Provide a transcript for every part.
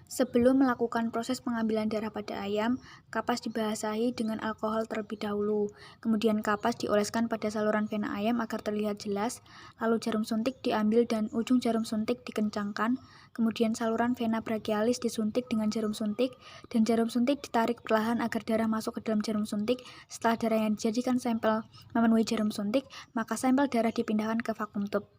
Sebelum melakukan proses pengambilan darah pada ayam, kapas dibasahi dengan alkohol terlebih dahulu. Kemudian kapas dioleskan pada saluran vena ayam agar terlihat jelas. Lalu jarum suntik diambil dan ujung jarum suntik dikencangkan. Kemudian saluran vena brachialis disuntik dengan jarum suntik dan jarum suntik ditarik perlahan agar darah masuk ke dalam jarum suntik. Setelah darah yang dijadikan sampel memenuhi jarum suntik, maka sampel darah dipindahkan ke vakum tube.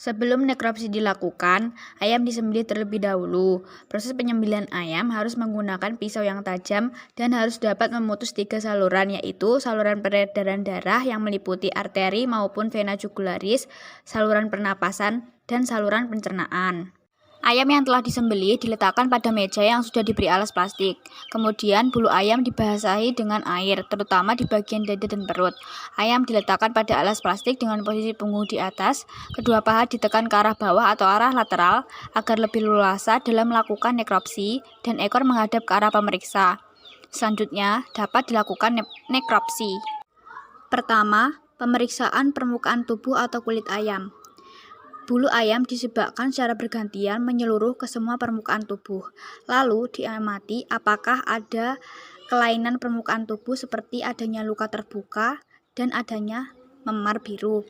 Sebelum nekropsi dilakukan, ayam disembelih terlebih dahulu. Proses penyembelihan ayam harus menggunakan pisau yang tajam dan harus dapat memutus 3 saluran, yaitu saluran peredaran darah yang meliputi arteri maupun vena jugularis, saluran pernapasan, dan saluran pencernaan. Ayam yang telah disembelih diletakkan pada meja yang sudah diberi alas plastik. Kemudian bulu ayam dibasahi dengan air, terutama di bagian dada dan perut. Ayam diletakkan pada alas plastik dengan posisi punggung di atas, kedua paha ditekan ke arah bawah atau arah lateral agar lebih leluasa dalam melakukan nekropsi dan ekor menghadap ke arah pemeriksa. Selanjutnya dapat dilakukan nekropsi. Pertama, pemeriksaan permukaan tubuh atau kulit ayam. Bulu ayam disebabkan secara bergantian menyeluruh ke semua permukaan tubuh. Lalu diamati apakah ada kelainan permukaan tubuh seperti adanya luka terbuka dan adanya memar biru.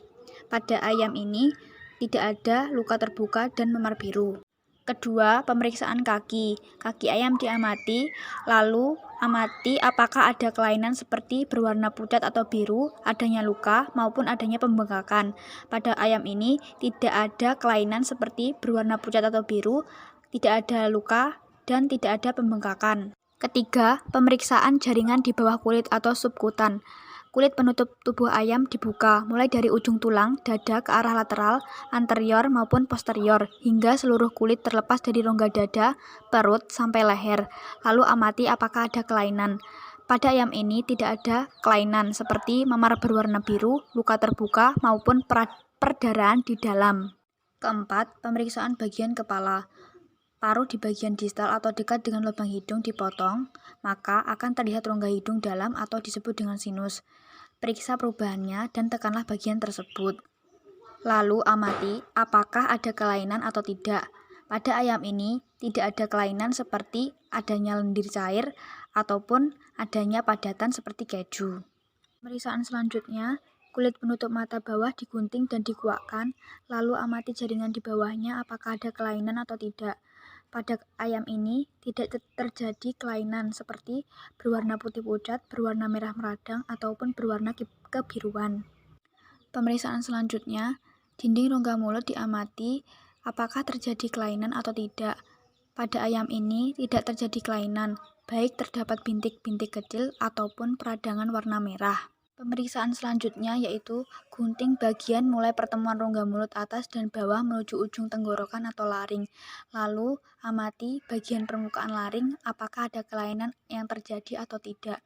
Pada ayam ini tidak ada luka terbuka dan memar biru. Kedua, pemeriksaan kaki. Kaki ayam diamati, lalu amati apakah ada kelainan seperti berwarna pucat atau biru, adanya luka, maupun adanya pembengkakan. Pada ayam ini tidak ada kelainan seperti berwarna pucat atau biru, tidak ada luka, dan tidak ada pembengkakan. Ketiga, pemeriksaan jaringan di bawah kulit atau subkutan. Kulit penutup tubuh ayam dibuka, mulai dari ujung tulang, dada ke arah lateral, anterior maupun posterior, hingga seluruh kulit terlepas dari rongga dada, perut, sampai leher. Lalu amati apakah ada kelainan. Pada ayam ini tidak ada kelainan seperti memar berwarna biru, luka terbuka, maupun perdarahan di dalam. Keempat, pemeriksaan bagian kepala. Paruh di bagian distal atau dekat dengan lubang hidung dipotong, maka akan terlihat rongga hidung dalam atau disebut dengan sinus. Periksa perubahannya dan tekanlah bagian tersebut. Lalu amati apakah ada kelainan atau tidak. Pada ayam ini tidak ada kelainan seperti adanya lendir cair ataupun adanya padatan seperti keju. Pemeriksaan selanjutnya, kulit penutup mata bawah digunting dan dikuakkan, lalu amati jaringan di bawahnya apakah ada kelainan atau tidak. Pada ayam ini tidak terjadi kelainan seperti berwarna putih pucat, berwarna merah meradang, ataupun berwarna kebiruan. Pemeriksaan selanjutnya, dinding rongga mulut diamati apakah terjadi kelainan atau tidak. Pada ayam ini tidak terjadi kelainan, baik terdapat bintik-bintik kecil ataupun peradangan warna merah. Pemeriksaan selanjutnya yaitu gunting bagian mulai pertemuan rongga mulut atas dan bawah menuju ujung tenggorokan atau laring. Lalu amati bagian permukaan laring apakah ada kelainan yang terjadi atau tidak.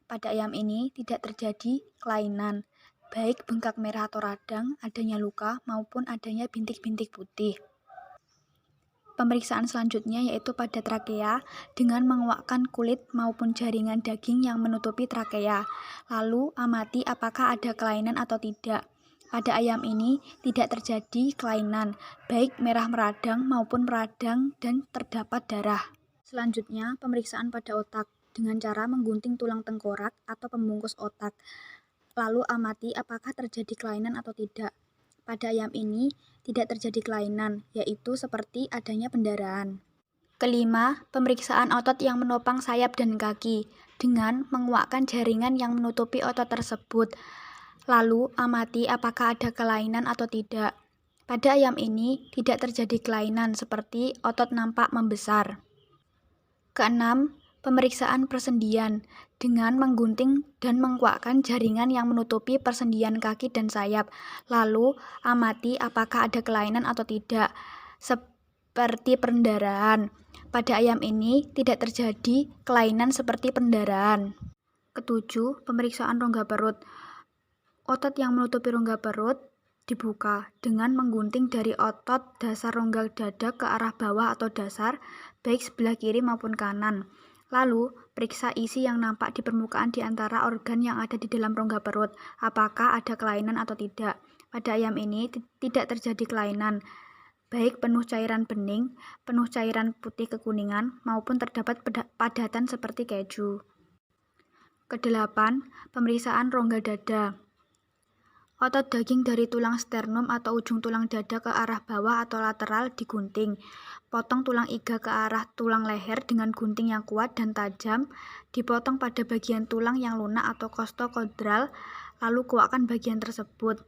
Pada ayam ini tidak terjadi kelainan, baik bengkak merah atau radang, adanya luka maupun adanya bintik-bintik putih. Pemeriksaan selanjutnya yaitu pada trakea dengan menguakkan kulit maupun jaringan daging yang menutupi trakea. Lalu amati apakah ada kelainan atau tidak. Pada ayam ini tidak terjadi kelainan, baik merah meradang maupun meradang dan terdapat darah. Selanjutnya, pemeriksaan pada otak dengan cara menggunting tulang tengkorak atau pembungkus otak. Lalu amati apakah terjadi kelainan atau tidak. Pada ayam ini tidak terjadi kelainan, yaitu seperti adanya pendarahan. Kelima, pemeriksaan otot yang menopang sayap dan kaki dengan menguakkan jaringan yang menutupi otot tersebut. Lalu amati apakah ada kelainan atau tidak. Pada ayam ini tidak terjadi kelainan seperti otot nampak membesar. Keenam, pemeriksaan persendian dengan menggunting dan menguakkan jaringan yang menutupi persendian kaki dan sayap. Lalu amati apakah ada kelainan atau tidak, seperti pendarahan. Pada ayam ini tidak terjadi kelainan seperti pendarahan. Ketujuh, pemeriksaan rongga perut. Otot yang menutupi rongga perut dibuka dengan menggunting dari otot dasar rongga dada ke arah bawah atau dasar, baik sebelah kiri maupun kanan. Lalu, periksa isi yang nampak di permukaan di antara organ yang ada di dalam rongga perut. Apakah ada kelainan atau tidak? Pada ayam ini tidak terjadi kelainan, baik penuh cairan bening, penuh cairan putih kekuningan, maupun terdapat padatan seperti keju. Kedelapan, pemeriksaan rongga dada. Otot daging dari tulang sternum atau ujung tulang dada ke arah bawah atau lateral digunting. Potong tulang iga ke arah tulang leher dengan gunting yang kuat dan tajam. Dipotong pada bagian tulang yang lunak atau costochondral, lalu kuakkan bagian tersebut.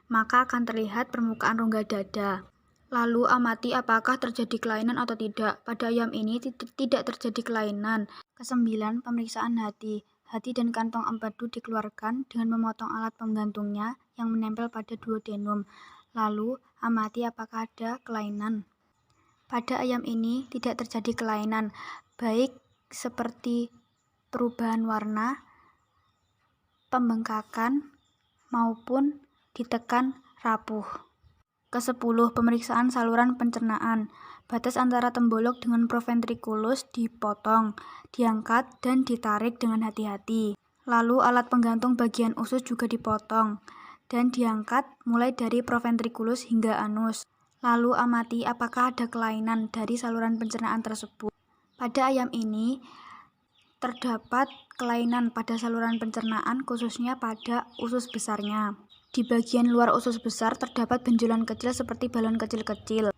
Maka akan terlihat permukaan rongga dada. Lalu amati apakah terjadi kelainan atau tidak. Pada ayam ini tidak terjadi kelainan. Kesembilan, pemeriksaan hati. Hati dan kantong empedu dikeluarkan dengan memotong alat penggantungnya yang menempel pada duodenum. Lalu, amati apakah ada kelainan. Pada ayam ini tidak terjadi kelainan, baik seperti perubahan warna, pembengkakan, maupun ditekan rapuh. Ke-10, pemeriksaan saluran pencernaan. Batas antara tembolok dengan proventriculus dipotong, diangkat, dan ditarik dengan hati-hati. Lalu alat penggantung bagian usus juga dipotong dan diangkat mulai dari proventriculus hingga anus. Lalu amati apakah ada kelainan dari saluran pencernaan tersebut. Pada ayam ini terdapat kelainan pada saluran pencernaan, khususnya pada usus besarnya. Di bagian luar usus besar terdapat benjolan kecil seperti balon kecil-kecil,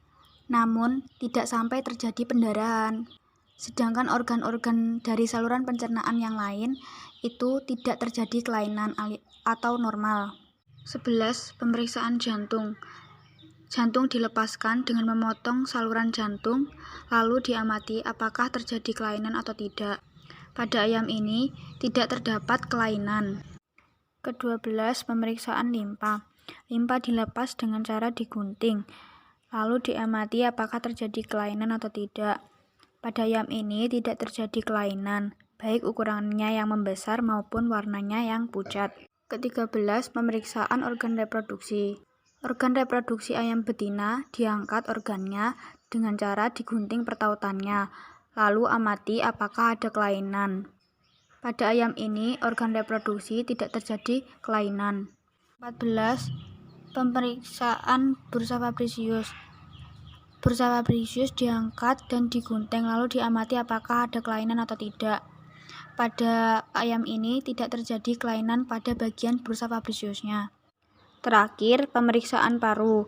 namun tidak sampai terjadi pendarahan. Sedangkan organ-organ dari saluran pencernaan yang lain itu tidak terjadi kelainan atau normal. 11. Pemeriksaan jantung. Jantung dilepaskan dengan memotong saluran jantung, lalu diamati apakah terjadi kelainan atau tidak. Pada ayam ini tidak terdapat kelainan. Ke-12, pemeriksaan limpa. Limpa dilepas dengan cara digunting, lalu diamati apakah terjadi kelainan atau tidak. Pada ayam ini tidak terjadi kelainan, baik ukurannya yang membesar maupun warnanya yang pucat. Ke-13, pemeriksaan organ reproduksi. Organ reproduksi ayam betina diangkat organnya dengan cara digunting pertautannya, lalu amati apakah ada kelainan. Pada ayam ini, organ reproduksi tidak terjadi kelainan. 14. Pemeriksaan bursa fabricius. Bursa fabricius diangkat dan digunting, lalu diamati apakah ada kelainan atau tidak. Pada ayam ini tidak terjadi kelainan pada bagian bursa fabriciusnya. Terakhir, pemeriksaan paru.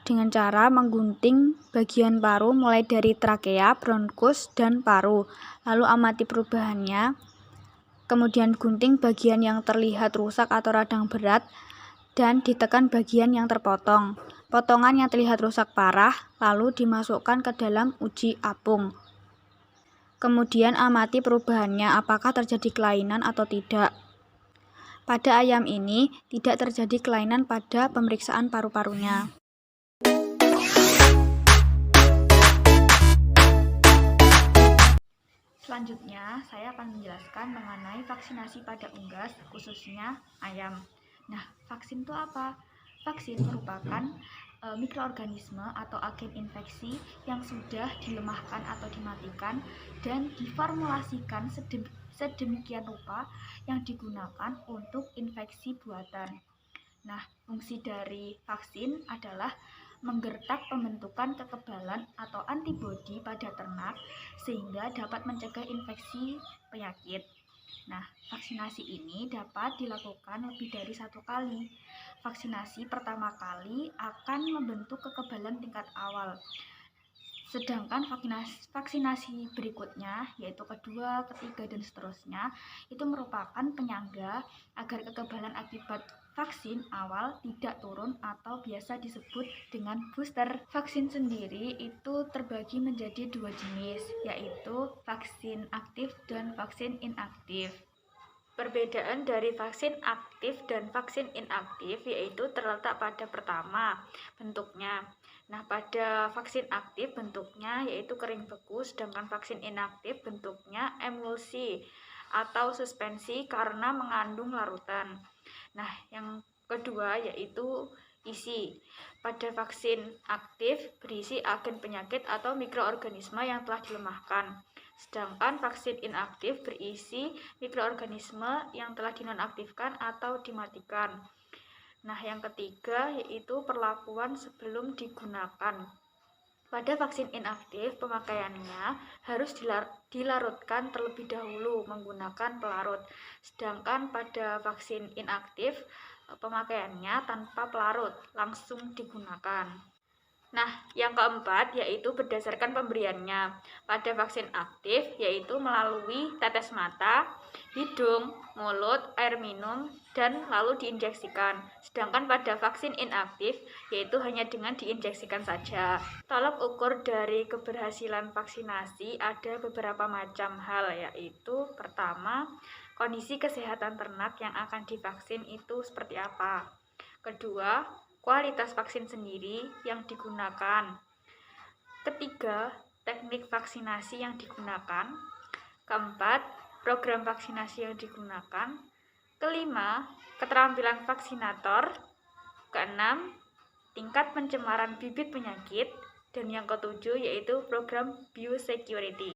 Dengan cara menggunting bagian paru mulai dari trakea, bronkus, dan paru. Lalu amati perubahannya. Kemudian gunting bagian yang terlihat rusak atau radang berat dan ditekan bagian yang terpotong. Potongan yang terlihat rusak parah lalu dimasukkan ke dalam uji apung. Kemudian amati perubahannya apakah terjadi kelainan atau tidak. Pada ayam ini tidak terjadi kelainan pada pemeriksaan paru-parunya. Selanjutnya, saya akan menjelaskan mengenai vaksinasi pada unggas, khususnya ayam. Nah, vaksin itu apa? Vaksin merupakan mikroorganisme atau agen infeksi yang sudah dilemahkan atau dimatikan dan diformulasikan sedemikian rupa yang digunakan untuk infeksi buatan. Nah, fungsi dari vaksin adalah menggertak pembentukan kekebalan atau antibodi pada ternak sehingga dapat mencegah infeksi penyakit. Nah, vaksinasi ini dapat dilakukan lebih dari satu kali. Vaksinasi pertama kali akan membentuk kekebalan tingkat awal. Sedangkan vaksinasi berikutnya, yaitu kedua, ketiga, dan seterusnya, itu merupakan penyangga agar kekebalan akibat vaksin awal tidak turun atau biasa disebut dengan booster. Vaksin sendiri itu terbagi menjadi dua jenis, yaitu vaksin aktif dan vaksin inaktif. Perbedaan dari vaksin aktif dan vaksin inaktif yaitu terletak pada pertama, bentuknya. Nah, pada vaksin aktif bentuknya yaitu kering beku, sedangkan vaksin inaktif bentuknya emulsi atau suspensi karena mengandung larutan. Nah, yang kedua yaitu isi. Pada vaksin aktif berisi agen penyakit atau mikroorganisme yang telah dilemahkan. Sedangkan vaksin inaktif berisi mikroorganisme yang telah dinonaktifkan atau dimatikan. Nah, yang ketiga yaitu perlakuan sebelum digunakan. Pada vaksin inaktif, pemakaiannya harus dilarutkan terlebih dahulu menggunakan pelarut. Sedangkan pada vaksin inaktif, pemakaiannya tanpa pelarut, langsung digunakan. Nah, yang keempat yaitu berdasarkan pemberiannya. Pada vaksin aktif yaitu melalui tetes mata, hidung, mulut, air minum, dan lalu diinjeksikan. Sedangkan pada vaksin inaktif yaitu hanya dengan diinjeksikan saja. Tolok ukur dari keberhasilan vaksinasi ada beberapa macam hal, yaitu pertama, kondisi kesehatan ternak yang akan divaksin itu seperti apa. Kedua, kualitas vaksin sendiri yang digunakan. Ketiga, teknik vaksinasi yang digunakan. Keempat, program vaksinasi yang digunakan. Kelima, keterampilan vaksinator. Keenam, tingkat pencemaran bibit penyakit. Dan yang ketujuh yaitu program biosecurity.